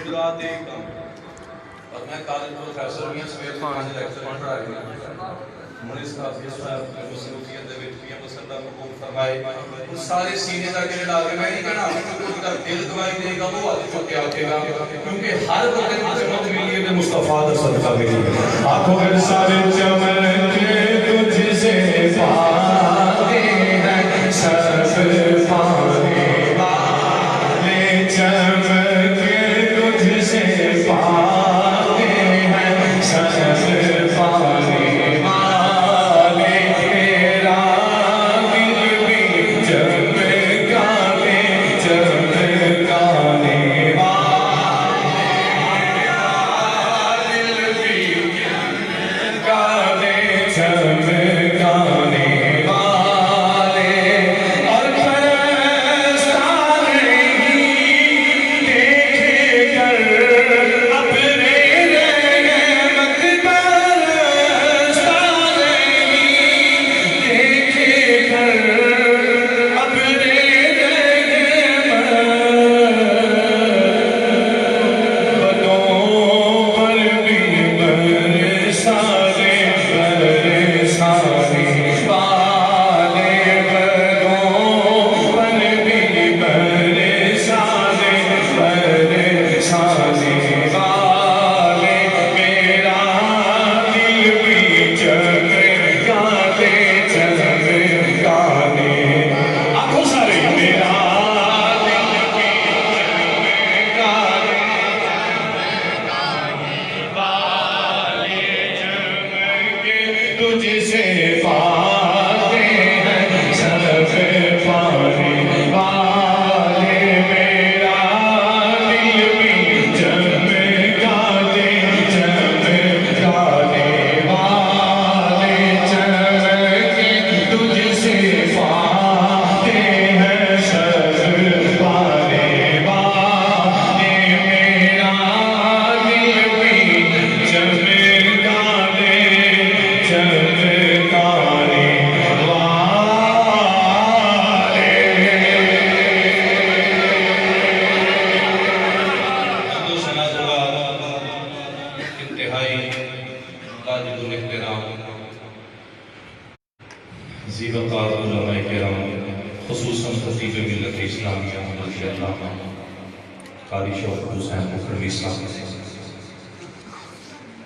ٹھکرا دے گا. اور میں college professor بھی ہوں, سویر کے 5 لیکچر پڑھا رہی ہوں. منیس کافی صاحب مصروفیت دے وچ بھی مسئلہ قبول فرمائے. وہ سارے سینے تک جڑے لا کے میں نہیں کہنا کوئی کا دل دوائی دے گا وہ ہاتھ چوک کے آکے گا, کیونکہ ہر بندے کو عظمت ملی ہے مصطفیٰ دا صدقہ ملی ہے. آنکھوں میں سارے چمن کے تجھ سے پاتے ہیں, سب پانے والے چمن کے تجھ سے پاتے ہیں, سب پانے والے تیرا دل بھی چمکانے چمکانے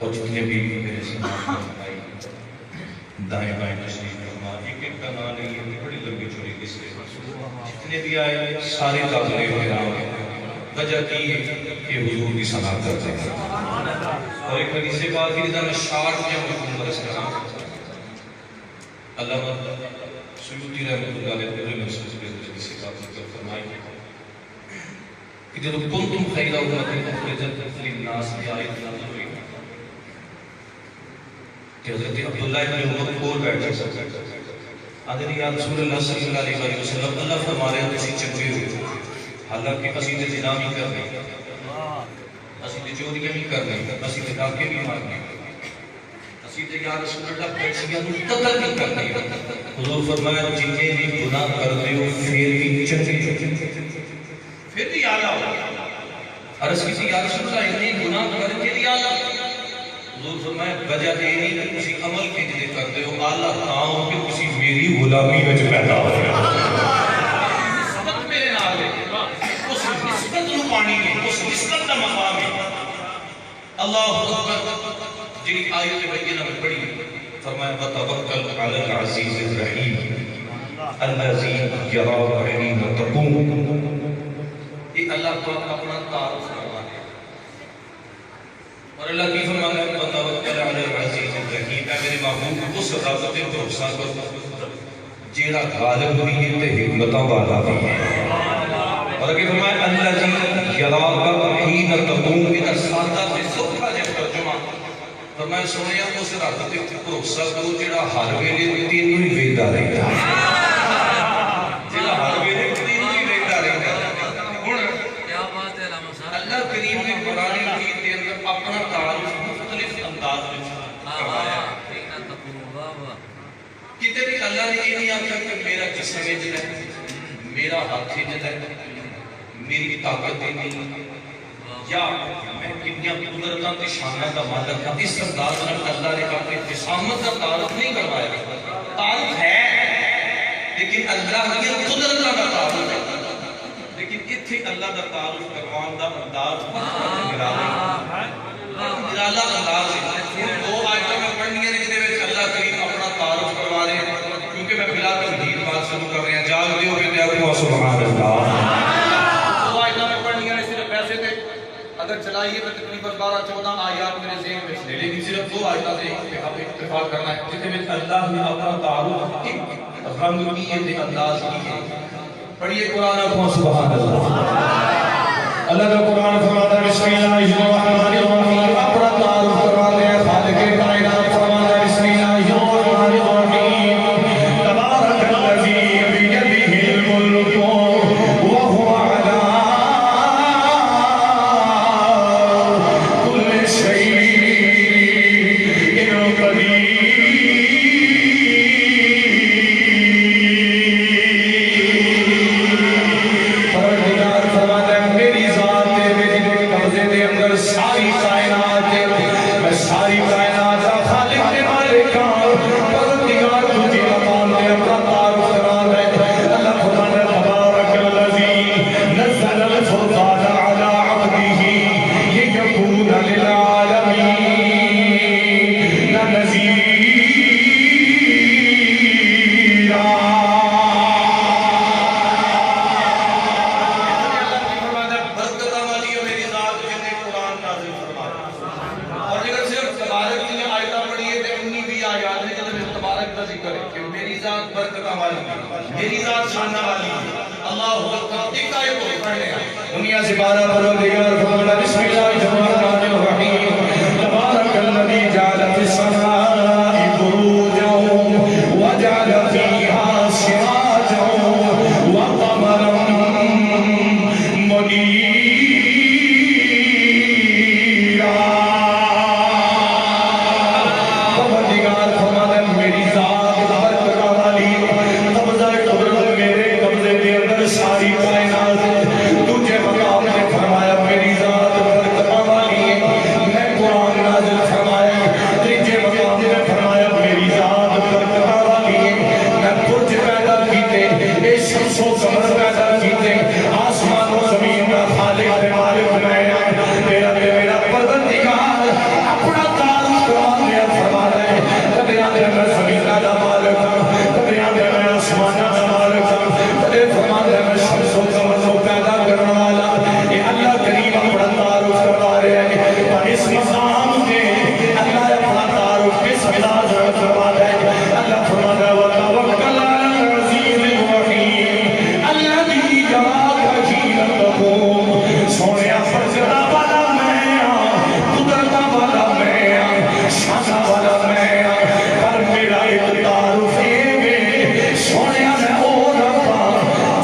اور جتنے بھی میرے سماج میں دائیں بائیں تشریف فرما, ایک ایک کا نام نہیں ہے, بڑی لمبی چوڑی کس سے جتنے بھی آئے سارے قابل احترام وجہ کی کہ حضور کی ثنا کرتے ہیں. اور ایک حدیث پاک کی رضا میں شاعر میں مفہوم درس کرا علامہ سیوطی رحمۃ اللہ علیہ پورے محسوس کے حدیث پاک میں فرمائی کہ جب کنتم خیر امت اخرجت للناس بآیت اللہ کہ حضرت عبداللہ ابن عمر کھول بیٹھے آدھر یا رسول اللہ صلی اللہ علیہ وسلم اللہ فرما رہے ہیں تسی چنگے ہو, حالانکہ اسی تے زنا بھی کر رہے, اسی تے چوریاں بھی کر رہے, اسی تے ڈاکے بھی مار رہے, اسی تے یا رسول اللہ پیسیاں بھی قتل بھی کر رہے. حضور فرمایا جتنے بھی گناہ کر رہے ہو پھر بھی چنگے, پھر بھی اعلیٰ ہو. عرض کسی یا رسول اللہ اتنے گناہ کر کے بھی اعلیٰ. حضور فرمایا وجہ یہ نہیں کہ کسی عمل کے جلے کرتے ہو اعلیٰ کام کہ کسی میری غلامی میں پیدا ہو گیا. نسبت میرے نال ہے, اس نسبت نو پانی ہے, اس نسبت کا مقام ہے. اللہ اکبر جی آیت بینہ میں پڑھی فرمایا وتوکل علی العزیز الرحیم الذی یراک حین تقوم. یہ اللہ کو اپنا تعارف فرما ہے اور اللہ کی فرمانا ہے وتوکل علی العزیز الرحیم, اے میرے محبوب اس رب پہ بھروسہ کر جیڑا غالب بھی ہے تے حکمتاں والا بھی ہے. اور اگر فرمایا الذی یراک حین تقوم, ادھر سادہ تے سوکھا جب ترجمہ فرمایا سنیا اس رب پہ بھروسہ کرو جیڑا ہر ویلے تینوں ہی ویکھدا رہندا ہے, جیڑا ہر ویلے تینوں ہی ویکھدا رہندا ہے. کیا بات ہے اللہ کریم نے قرآن مجید کے اندر اپنا تعارف مختلف انداز میں کروایا. کتے بھی اللہ نے یہ نہیں آتا کہ میرا جسم جدا ہے, میرا ہاتھ جدا ہے, میری طاقت نہیں, یا میں کنیا قدرتاں تے شاناں دا مالک ہاں، اس انداز نال اللہ نے اپنی جسامت کا تعارف نہیں کروایا، تعارف ہے لیکن اللہ کی قدرتاں کا تعارف ہے، لیکن اتھے اللہ کا تعارف کروان دا انداز نرالا انداز ہے۔ دو آیتوں میں پڑھنی ہے جنہاں وچ اللہ کریم اپنا تعارف کروا رہے ہیں، کیونکہ میں بلا تمہید بات شروع کر رہے ہیں، جاگ دے ہو کہ دیکھو سبحان اللہ۔ دو آیتوں میں پڑھنی ہے صرف ایسے تھے، اگر چلائیے تو تقریباً 12-14 آیات میرے ذہن میں سے، لیکن صرف دو آیتوں سے آپ اتفاق کرنا ہے جتنے میں اللہ نے اپنا تعارف ایک رنگ کی ہے، انداز کی ہے۔ پڑھیے قرآن کو سبحان اللہ۔ اللہ کا قرآن فرماتا ہے بسم اللہ الرحمن الرحیم، اپنا تعارف کرواتے ہیں خالق کائنات، فرماتا ہے بسم اللہ الرحمن الرحیم، تبارک الذی بیدہ الملک وہو علی کل شیء قدیر۔ میری ذات شانہ والی اللہ اکبر، ایک آیت کو پڑھنے ہیں دنیا سے بارہ پروردگار فرماتا ہے بسم اللہ الرحمن الرحیم، تبارک الذی جعل فی السماء بروجا وجعل فیہا سراجا وقمرا منیرا۔ پروردگار فرماتا ہے میری ذات ساری کائنات تجھے مقام نے فرمایا میری ذات برکتاں والی ہے۔ میں قرآن نازل فرمایا تجھے مقام نے فرمایا میری ذات برکتاں والی ہے۔ میں برج پیدا کیتے، اے شمس و قمر پیدا کیتے، آسمان و زمین کا خالق تے مالک میں تیرا تے میرا پروردگار اپنا تعارف کروانے فرماتا ہے، کدے آندے میں زمین دا مالک ہوں، کدے آندے میں آسمان دا مالک ہوں، کدے فرماتا ہے میں شمس و قمر کو پیدا کرنے والا۔ یہ اللہ کریم اپنا تعارف کروا رہے ہیں، اور اس مقام پہ اللہ اپنا تعارف کس انداز میں کرواتا ہے؟ اللہ فرماتا ہے وَتَوَكَّلْ عَلَى الْعَزِيزِ الرَّحِيمِ الَّذِي جَعَلَكَ حِينَ تَقُومُ۔ سونیا فرزدہ والا میں قدرتہ والا میں شانہ والا میں، پر میرا ایک تعارف ہے سونیا میں او ربا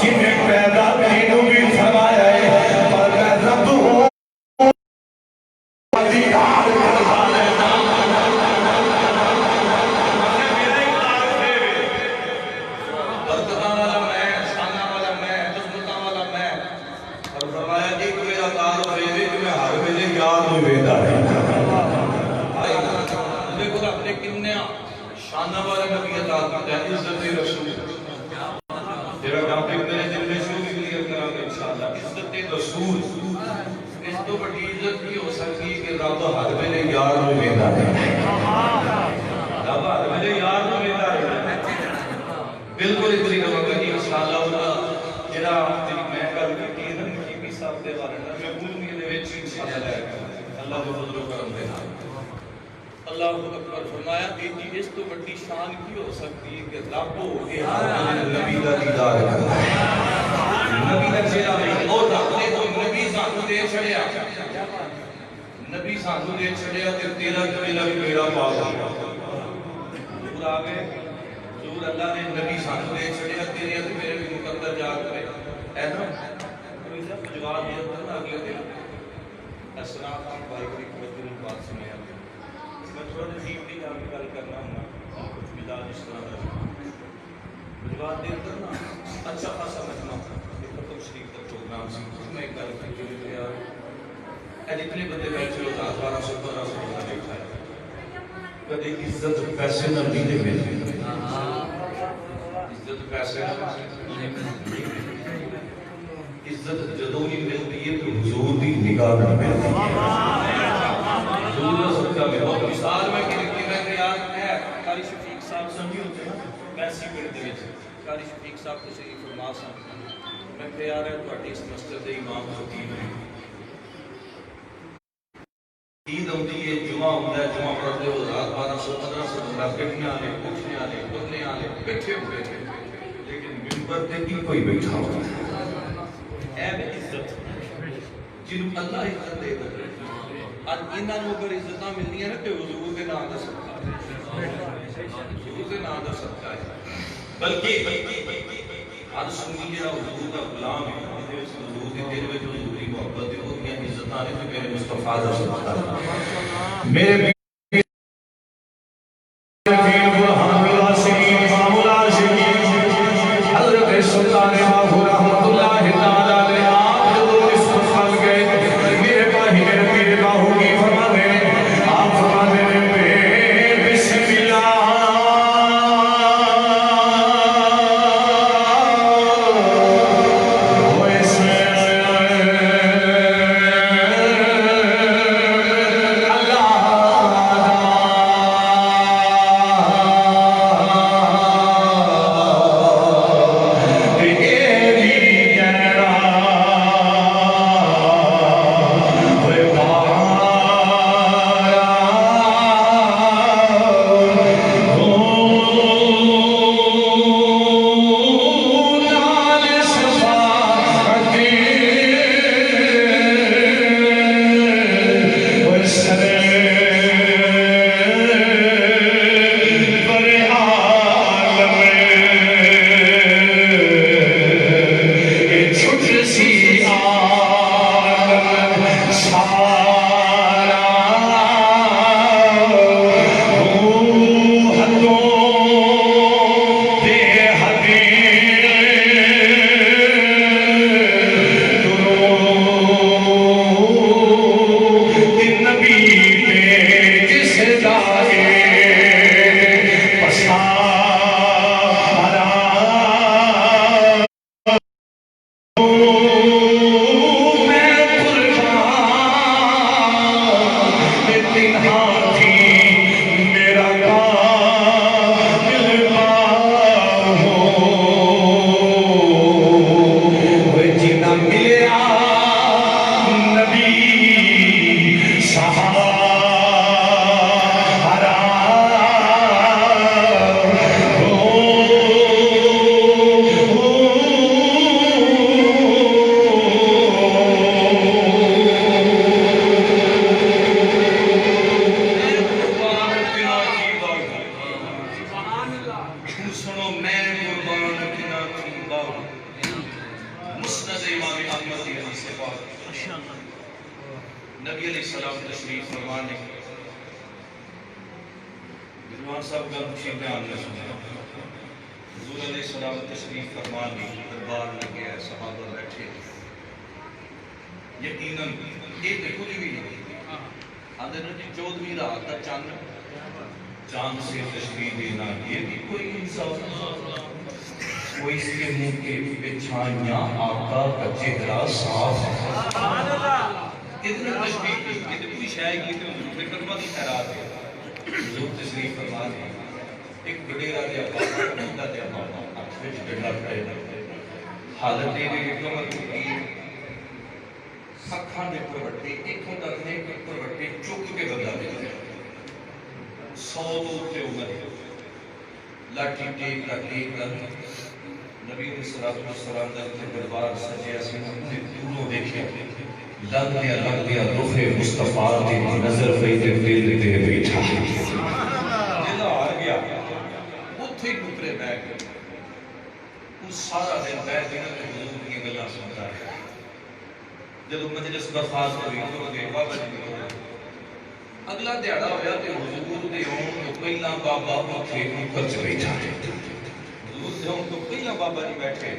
جنہیں پیدا تینوں بھی فرمایا ہے، پر میں رب ہوں ادھیکار کرتا لیتا۔ برکتہ والا میں، شانہ والا میں، عظمتہ والا میں، اور فرمایا ایک میرا تعارف ہے کہ میں ہر ویلے یاد میں ویدا ہے۔ دیکھو رب نے کتنے شانہ والا نبی عطا کیا ہے، عزت رسول جیڑا ٹاپک میرے دل میں شروع کلیئر کرا گے انشاءاللہ، عزت رسول۔ اس تو بڑی عزت بھی ہو سکتی ہے کہ رب ہر ویلے یار میں ویدا ہے، رب ہر ویلے یار میں ویدا ہے۔ بالکل اس طریقے وقت انشاءاللہ جیڑا میں گل کی نا کی صاحب دے بارے میں پوری دے وچ انشاءاللہ لے کے اللہ دے فضل و کرم دے نال اللہ اکبر فرمایا کہ اس تو بڑی شان کی ہو سکتی ہے کہ رب ہو کے نبی دا دیدار کرنا ہے، نبی دا چہرہ نہیں، اور رب نے تو نبی سانو دے چھڑیا، نبی سانو دے چھڑیا تے تیرا قبیلہ بھی میرا پاس ہو دور آ گئے، دور اللہ نے نبی سانو دے چھڑیا، تیرے تے میرے بھی مقدر جا کرے ہے نا۔ کوئی جب جواب دیا تھا نا اگلے دن اسنا خان بھائی کی توجہ بات سنے آپ میں تھوڑا نصیب نہیں جا کے گل کرنا ہوں کچھ مزاج اس طرح کا جواب دے کر نا اچھا خاصا مجمع ایک ختم شریف کا پروگرام سی اس میں ایک گل کی جو یار جتنے بندے بیٹھے ہو 1200 1500 بندہ بیٹھا ہے کدی عزت پیسے نہ نہیں دے عزت پیسے عزت جدوں ہی ملتی ہے تو حضور دی نگاہ نہ ملتی ہے حضور کا صدقہ ملو مثال میں کہ یار ہے قاری شفیق صاحب سمجھی ہوتے ہیں پیسے پنڈ دے وچ قاری شفیق صاحب تشریف فرما سن میں کہ یار ہے تہاڈی اس مسجد دے امام خطیب ہیں عید ہوتی ہے جمعہ ہوتا ہے جمعہ پڑھتے ہو 1200 1500 بندہ گڈیاں والے کچھیاں والے بندے والے بیٹھے ہوئے تھے لیکن منبر تے کی کوئی بیٹھا ہوتا ہے اے عزت جنوں اللہ عزت دے دے اج انہاں نوں اگر عزت ملدی ہے نا تے حضور دے نام دا صدقہ ہے حضور دے نام دا صدقہ ہے بلکہ ہر سنی جڑا حضور دا غلام ہے حضور دے دل وچ حضور دی محبت ہے اودیاں عزتاں نے تے میرے مصطفی دا صدقہ میرے نبی علیہ السلام تشریف فرمانے جنوان صاحب کا خوشی بیان میں سنے حضور علیہ السلام تشریف فرمانے دربار لگے ہیں صحابہ بیٹھے یقیناً یہ دیکھو بھی نہیں آدھے نا جی 14ویں رات کا چاند سے تشریف دینا یہ بھی کوئی انصاف وہ اس کے منہ کے پچھائیاں آقا کا چہرہ صاف ہے کتنے تشریف کی کتنے کوئی شاعر کی تو حضور خدمہ کی خیرات ہے حضور تشریف فرما دیں ایک بڑیرہ دیا بابا بندہ دیا بابا اچھوچ ڈنڈا پڑے حالت دے گئے کمر کی اکھاں دے پروٹے ایک ہوتا تھے ایک پروٹے چک کے بندہ دے 100 دوتے عمر لاٹھی ٹیک نبی علیہ السلام در کے دربار سجے اسی نے دوروں دیکھے لگ دیا روح مصطفیٰ دی نظر پئی تے دل تے بیٹھا دل آ گیا اوتھے ٹکرے بیٹھ گئے وہ سارا دن بیٹھ کے حضور کی گلاں سنتا ہے جب مجلس برخاست ہوئی تو گئے بابا جی اگلا دیہڑا ہویا تے حضور دے اون تو پہلا بابا اوتھے اوپر چ بیٹھا حضور دے اون تو پہلا بابا جی بیٹھے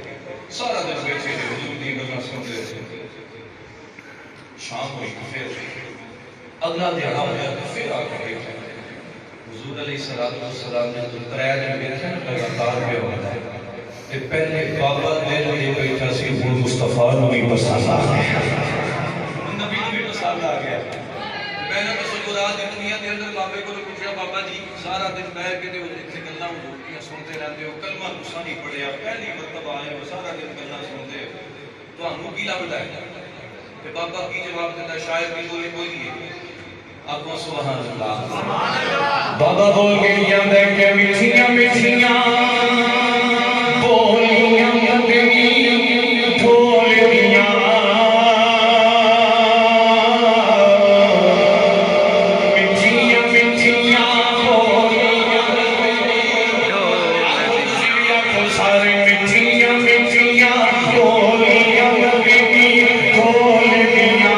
سارا دن بیٹھے حضور دی گلاں سن رہے تھے شام ہوئی پھر اگلا دیہڑا ہوا پھر آ کے بیٹھا حضور علیہ السلام نے تو ترے دن بیٹھے لگاتار پہ ہوتا ہے کہ پہلے بابا دل دے بیٹھا سی ہوں مصطفیٰ نو بھی پسند آ گیا نبی نو بھی پسند آ گیا میں نے تصورات اتنی دے اندر بابے کو پوچھا بابا جی سارا دن بیٹھ کے اتنے گلاں حضور دیاں سنتے رہتے ہو کلمہ تساں نہیں پڑھیا پہلی مرتبہ آئے ہو سارا دن گلاں سنتے ہو تانوں کی لگدا ہے کہ بابا کی جواب دیتا شاید بھی کوئی نہیں ہے آپ کو سبحان اللہ بابا بول کے جاندے کہ میٹھیاں میٹھیاں بولیاں مدنی ڈھولیاں میٹھیاں میٹھیاں بولیاں سارے میٹھیاں میٹھیاں بولیاں مدنی ڈھولیاں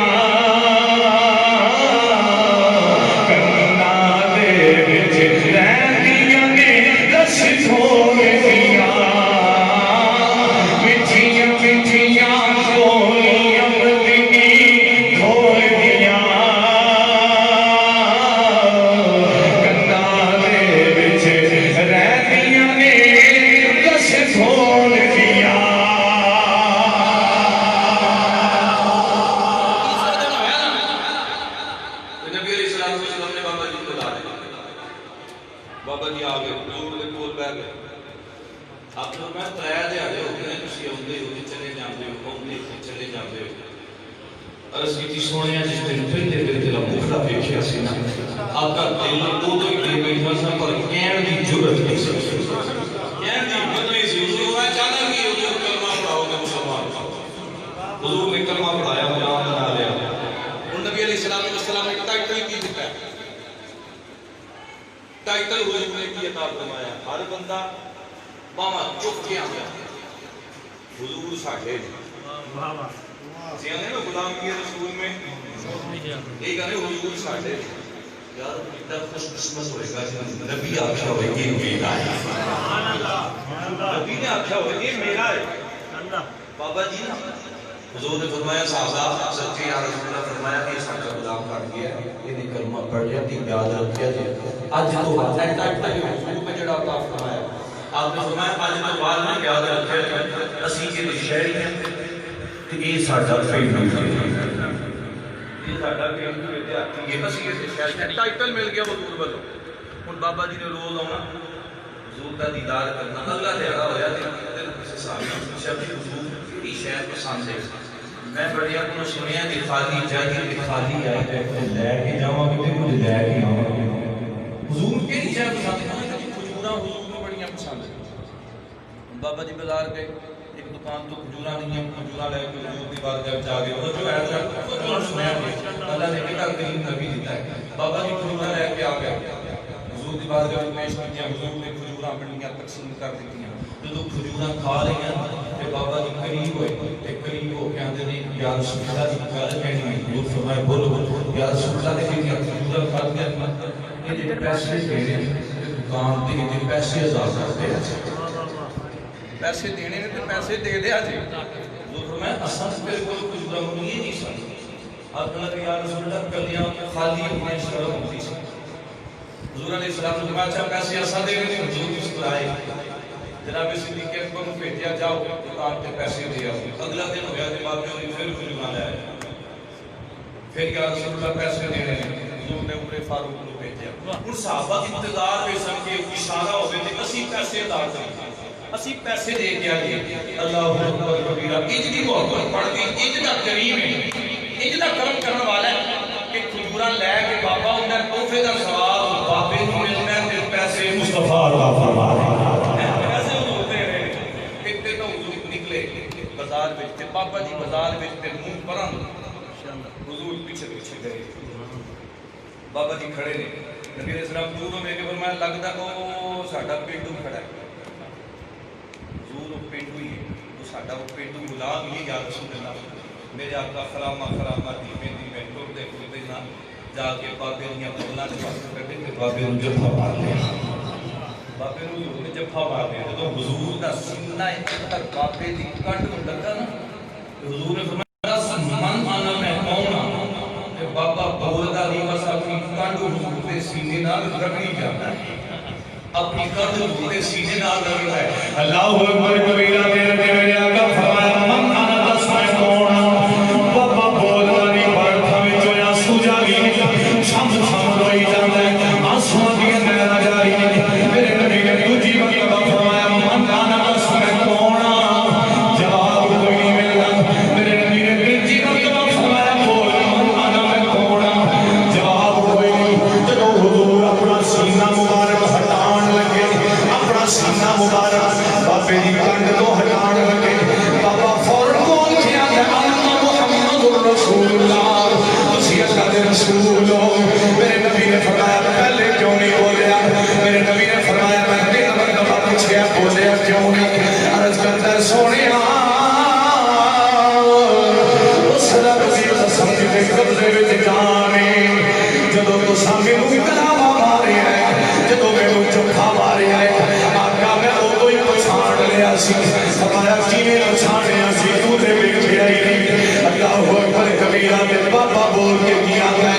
بابا جی آگئے حضور دے کول بیٹھ گئے آپ نے میں ترے دیہڑے ہو گئے تسی اوندے ہو چلے جاندے ہو اوندے چلے جاندے ہو عرض کی سونیا جس دن پہلے دل مفتا ویکھیا سی نا آقا دل اودوں ہی دے بیٹھا سا پر کہن دی جرأت نہیں سی کہن دی ہمت نہیں سی حضور میں چاہتا کہ حضور کلمہ پڑھاؤ میں مسلمان حضور نے کلمہ پڑھایا غلام بنا لیا اور نبی علیہ السلام نے ٹائٹل کی دیتا ہے ٹائٹل حضور نے کی عطا فرمایا ہر بندہ باواں چک کے آیا حضور ساڈے واہ واہ سیانے نا غلام کی رسول میں یہ کہنے حضور ساڈے یار کتنا خوش قسمت ہوئے گا جب نبی آکھا ہوئے یہ میرا ہے سبحان اللہ نبی نے آکھا ہوئے یہ میرا ہے بابا جی نا حضور نے فرمایا صاحب سچے یا رسول اللہ فرمایا کہ ساڈا غلام کٹ گیا یہ کلمہ پڑھ لیا تے یاد رکھیا جی اج تو بعد تک حضور پہ جڑا عطا فرمایا آپ نے فرمایا اج تو بعد میں یاد رکھیا اسی کے شہری ہیں تے یہ ساڈا پینڈو ہے یہ ساڈا پینڈو ہے تے آتی ہے اسی کے شہری ٹائٹل مل گیا حضور والوں ہن بابا جی نے روز آنا حضور کا دیدار کرنا اگلا دیہڑا ہویا تے کسی صاحب نے پوچھا کہ حضور کی شاید پسند ہے میں بڑیا کو سنیا کہ خالی جاہی خالی آئے تے لے کے جاواں کہ مجھے لے کے آواں حضور کے نہیں شاید پسند ہے کھجوراں حضور کو بڑیاں پسند ہے بابا جی بازار گئے ایک دکان تو کھجوراں نہیں ہیں کھجوراں لے کے حضور کی بارگاہ جا کے وہ جو ہے کھجوراں سنیا کہ اللہ نے بیٹا کریم نبی دیتا ہے بابا جی کھجوراں لے کے آ گئے حضور کی بارگاہ میں پیش کیا حضور نے کھجوراں منڈیاں تقسیم کر دیتی ہیں جدو کھجوراں کھا رہی ہیں تے بابا جی قریب ہوئے تے قریب ہو کے آندے نے یا رسول اللہ جی گل کہنی ہے حضور فرمائے بولو یا رسول اللہ نے کہا کھجوراں کھا دیا یہ پیسے دے رہے ہیں دکان تے یہ پیسے ادا کرتے ہیں پیسے دینے نے تے پیسے دے دیا جی حضور فرمائے اساں پھر کوئی کھجوراں کو یہ نہیں سن آپ نے یا رسول اللہ کلیاں خالی اپنے شرم ہوتی سی حضور علیہ السلام نے فرمایا اچھا پیسے اساں دے رہے ہیں حضور مسکرائے جناب صدیق اکبر کو بھیجا جاؤ دکان تے پیسے دے آؤ اگلا دن ہو گیا تے باپے نے پھر کھجوراں لے آئے پھر یا رسول اللہ پیسے دے رہے ہیں حضور نے عمر فاروق کو بھیجا ہن صحابہ انتظار بے سن کے اشارہ ہوے تے اسی پیسے ادا کریں اسی پیسے دے کے آئیے اللہ اکبر کبیرہ انج دی محبت پڑھ دی انج دا کریم ہے انج دا کرم کرنے والا ہے کہ کھجوراں لے کے بابا انہاں تحفے دا ثواب بابے نوں ملنا ہے تے پیسے مصطفیٰ عطا فرما پیسے حضور دے رہے ایک تے تو حضور نکلے بازار وچ تے بابا جی بازار وچ تے منہ پراں حضور پیچھے پیچھے گئے بابا جی کھڑے نے نبی علیہ السلام دور میں کہ فرمایا لگدا او ساڈا پینڈو کھڑا ہے حضور پینڈو ہی ہے تو ساڈا وہ پینڈو غلام ہی یا رسول اللہ میرے آقا خرامہ خرامہ دیویں دیویں ٹرتے ٹرتے نہ جا کے بابے دیاں بغلاں دے پاس کٹے تے بابے نوں جفا مار لیا بابے نوں حضور نے جفا مار لیا جدوں حضور دا سینہ ادھر بابے دی کٹ نوں لگا نا حضور نے فرمایا من انا میں کون ہاں سینے نال رگڑی جانا ہے اپنی قدر پورے سینے نال رگڑا ہے اللہ اکبر کبیرہ میرے آقا فرمایا من کانا دس میں کون بابا بولانی برکھا میں جو یا سوجا گئی شمس شمس روئی جاتا ہے آنسوان کی نیرہ جاری میرے نبی نے دوجی مرتبہ فرمایا من کانا دس میں کون جواب کوئی نہیں ملتا میرے نبی نے تیجی مرتبہ فرمایا بول من کانا میں کون جواب کوئی نہیں جب حضور اپنا سینہ مبارک ہٹان لگے اپنا سینہ مبارک بابے دی کنڈ تو ہٹان لگے بابا فوراں بول کے آتا ہے محمد رسول اللہ تسی اللہ دے رسول ہو میرے نبی نے فرمایا پہلے کیوں نہیں بولیا میرے نبی نے فرمایا میں تین مرتبہ پوچھیا بولیا کیوں نہیں عرض کرتا ہے سونیا اس رب دی قسم دے قبضے وچ جانے جدوں تو سامنے مجھ کلامہ مارے ہیں جدوں میں مجھ چکھا مارے ہیں آقا میں وہ کوئی پچھاڑ لیا سی فرمایا کیویں پچھاڑیا سی تو تے ویکھیا ہی نہیں اللہ اکبر کبیرہ میں بابا بول کے کیا ہے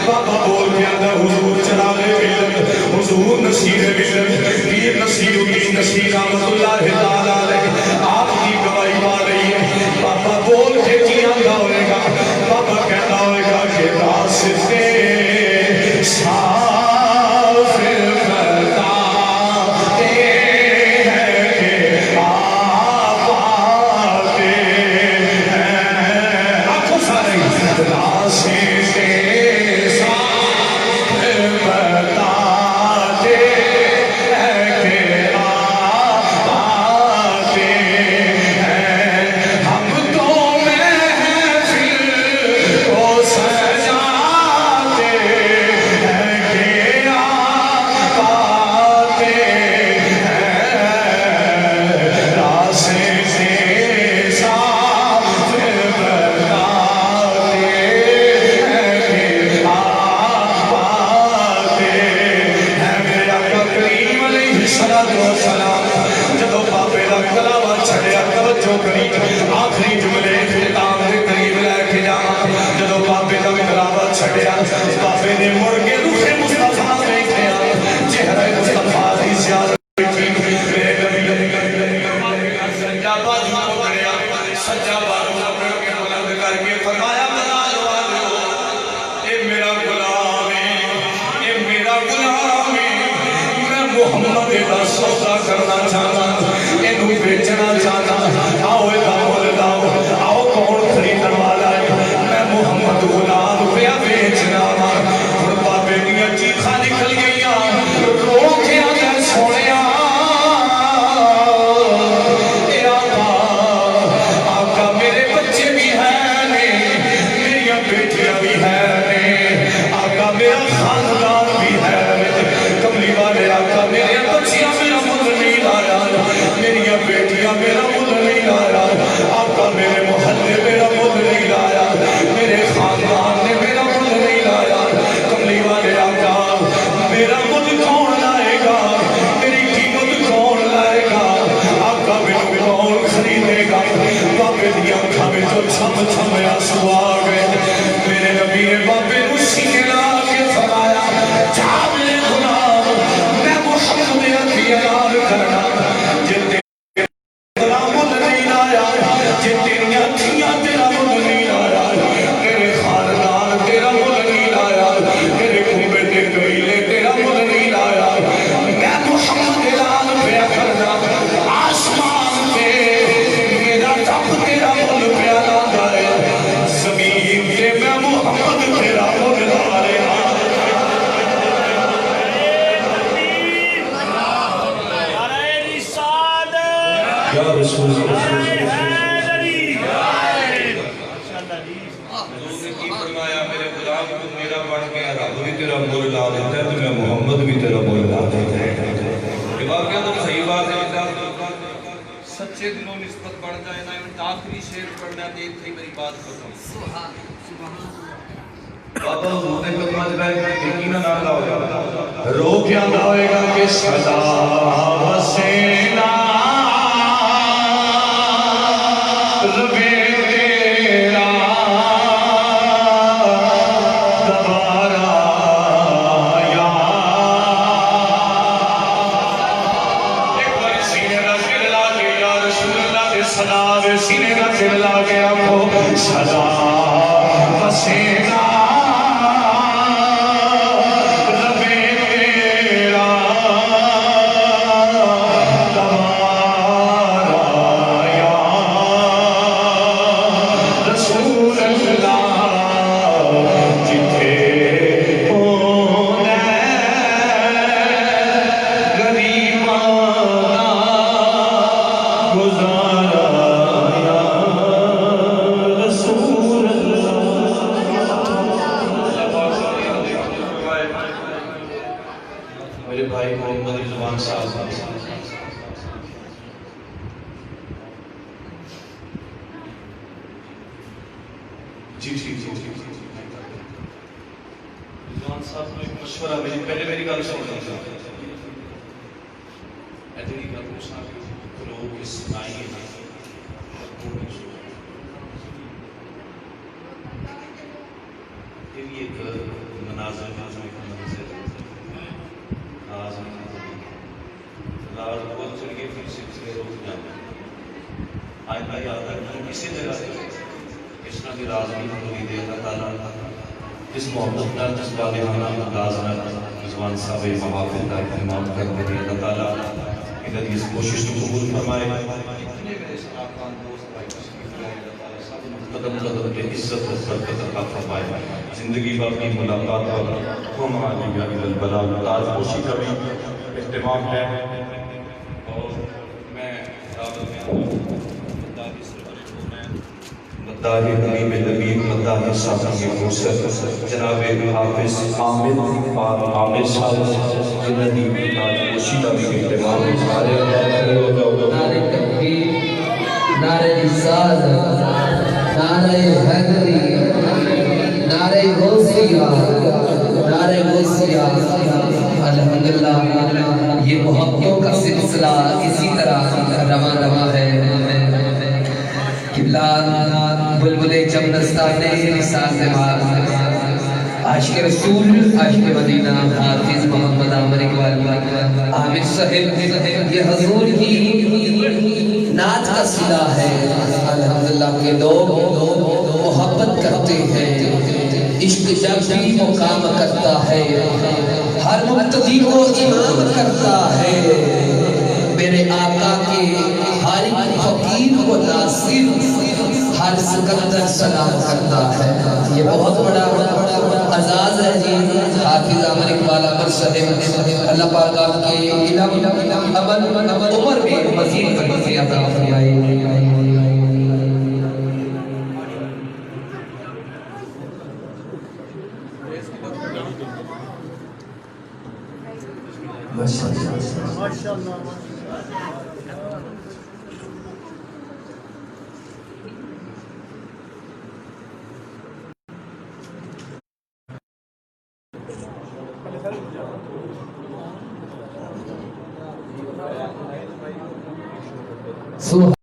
بابا بول کے آتا حضور چراغ علم حضور نصیر علم پیر نصیر الدین نصیر رحمت اللہ تعالی علیہ آپ کی گواہی پا رہی ہے بابا بول کے کیا ہوئے گا بابا کہتا ہوئے گا کہ راستے صاف کرتا آخری جملے اختتام کے قریب لے کے جانا جدو بابے کا کلامہ چھڑیا بابے نے مڑ کے روح مصطفیٰ دیکھیا چہرہ مصطفیٰ دی زیادت سجا بازو پکڑیا سجا بازو پکڑ کے بلند کر کے فرمایا بلال والو اے میرا غلام ہے اے میرا غلام ہے میں محمد دا سودا کرنا چاہتا اینو بیچنا چاہتا آؤ آؤ کون خریدن والا ہے میں محمد غلام پہ بیچنا ہوں بابے دیا چیخاں نکل گئیاں رو کے آگے سونیا اے آقا میرے بچے بھی ہیں میری بیٹیاں بھی ہیں آقا میرا خاندان بھی ہے کملی والے آقا میرے بچیاں میرا مل نہیں لایا میری بیٹیاں میرا مل نہیں لایا آقا میرے محلے میرا مل نہیں لایا میرے خاندان نے میرا مل نہیں لایا کملی والے آقا میرا مل کون لائے گا میری قیمت کون لائے گا آقا میرے کون خریدے گا بابے دیا آنکھاں میں جو چھم چھم آنسو آ گئے میرے نبی نے بابے نو سینے لا کے فرمایا جا میرے غلام میں محمد کی اعلان کرنا جتنے محمد بھی تیرا مول لا دیتا ہے یہ واقعہ تو صحیح بات ہے سچے دلوں نسبت بڑھ جائے نا آخری شعر پڑھنا دیکھ تھی میری بات ختم بابا حضور نے کلمہ جلائے یقیناً آتا ہوگا رو کے آتا ہوئے گا کہ صدا حسینہ ربے تیرا دوبارہ یا صاحب کو ایک مشورہ پہلے میری گل سن لو جی گل لوگ سنائی ہے یہ بھی ایک مناظر راز بول چڑھیے پھر سلسلے روک جانا آئندہ یاد رکھنا کسی جگہ سے اس طرح کی راز نہیں ہوئی دے اللہ تعالیٰ اس محبت کا جس والدانہ انداز میں رضوان صاحب محافظ کا اہتمام کرتے ہیں اللہ تعالیٰ ادھر اس کوشش کو قبول فرمائے قدم قدم پہ عزت و برکت عطا فرمائے زندگی بھر کی ملاقات اور ہم عالیہ البلاغ تاج پوشی کا بھی اہتمام ہے اور میں مداح حبیب لبیب مداح صاحب مرسل جناب حافظ عامر عامر صاحب جنہوں نے تاج پوشی کا بھی اہتمام ہے نعرہ تکبیر، نعرہ رسالت، نعرہ حیدری، نعرہ غوثیہ، نعرہ غوثیہ۔ الحمدللہ یہ محبتوں کا سلسلہ اسی طرح رواں ہے۔ قبلہ بلبل چمنستان رسالت مار عاشق رسول عاشق مدینہ حافظ محمد عامر اقبال عامر صاحب یہ حضور کی نعت کا صلہ ہے۔ الحمدللہ کے لوگ محبت کرتے ہیں، عشق جب بھی مقام کرتا ہے، ہر مقتدی کو امام کرتا ہے، میرے آقا کے ہر فقیر کو ناصر، ہر سکندر سلام کرتا ہے۔ یہ بہت بڑا اعزاز ہے جی حافظ عامر اقبال عامر صاحب، اللہ پاک آپ کے علم عمل عمر میں مزید برکت عطا فرمائے۔ ماشاءاللہ سبحان